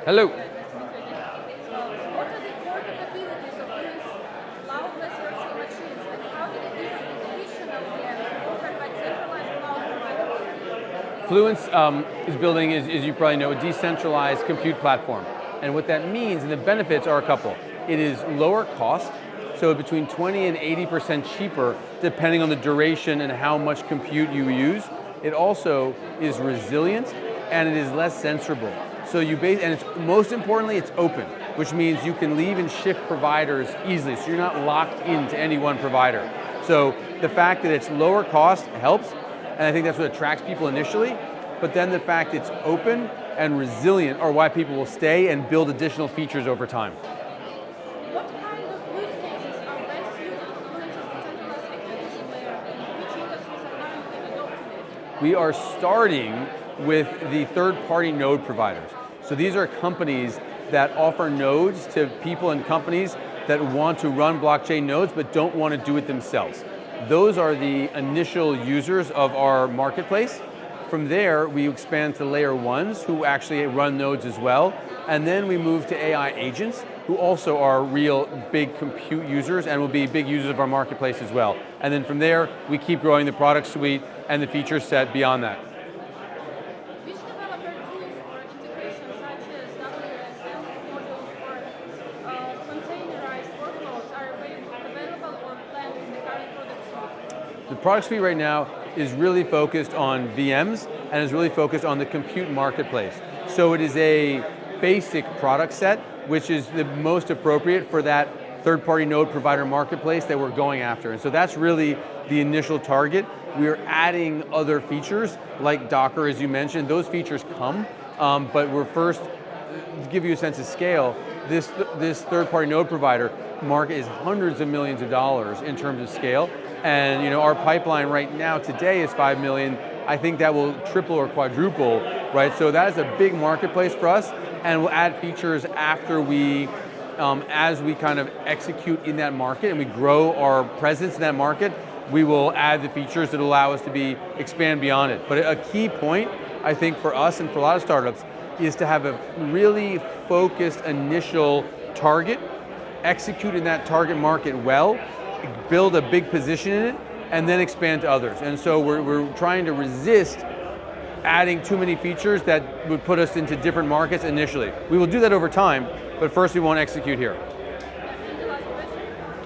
Hello. What are the core capabilities of these cloud-based virtual machines, and how do they differ from traditional VMs offered by centralized cloud providers? Fluence is building, as you probably know, a decentralized compute platform. And what that means, and the benefits are a couple. It is lower cost, so between 20 and 80% cheaper, depending on the duration and how much compute you use. It also is resilient, and it is less censorable. So and it's most importantly, it's open, which means you can leave and shift providers easily, so you're not locked into any one provider. So the fact that it's lower cost helps, and I think that's what attracts people initially, but then the fact it's open and resilient are why people will stay and build additional features over time. What kind of use cases are best suited for Fluence's decentralized execution layer, and which industries are currently adopting it? We are starting with the third-party node providers. So these are companies that offer nodes to people and companies that want to run blockchain nodes but don't want to do it themselves. Those are the initial users of our marketplace. From there, we expand to layer ones who actually run nodes as well. And then we move to AI agents who also are real big compute users and will be big users of our marketplace as well. And then from there, we keep growing the product suite and the feature set beyond that. Which developer tools or integrations such as WSM modules or containerized workloads are available or planned in the current product suite? The product suite right now is really focused on VMs and is really focused on the compute marketplace. So it is a basic product set, which is the most appropriate for that third-party node provider marketplace that we're going after. And so that's really the initial target. We're adding other features like Docker, as you mentioned. Those features come, but we're first, to give you a sense of scale, this third-party node provider market is hundreds of millions of dollars in terms of scale. And our pipeline right now today is 5 million. I think that will triple or quadruple, right? So that is a big marketplace for us, and we'll add features after as we kind of execute in that market and we grow our presence in that market, we will add the features that allow us to expand beyond it. But a key point, I think, for us and for a lot of startups is to have a really focused initial target, execute in that target market well, build a big position in it, and then expand to others. And so we're trying to resist adding too many features that would put us into different markets initially. We will do that over time, but first we want to execute here. And the last question,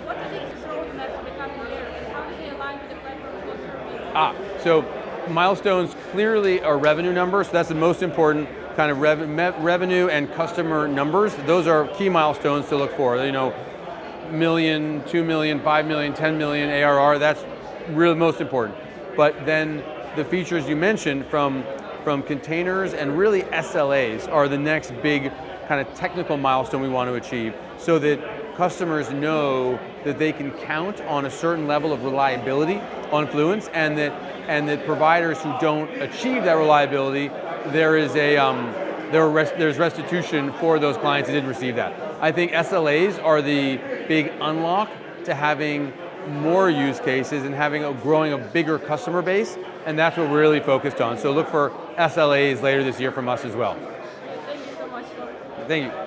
what are the roadmap for the coming year, and how do they align with the platform's long-term vision? So milestones clearly are revenue numbers, so that's the most important kind of revenue and customer numbers. Those are key milestones to look for. Million, 2 million, 5 million, 10 million ARR, that's really most important. But then the features you mentioned from containers and really SLAs are the next big kind of technical milestone we want to achieve so that customers know that they can count on a certain level of reliability on Fluence, and that providers who don't achieve that reliability, there's restitution for those clients that didn't receive that. I think SLAs are the big unlock to having more use cases and growing a bigger customer base, and that's what we're really focused on. So look for SLAs later this year from us as well. Thank you so much. Thank you.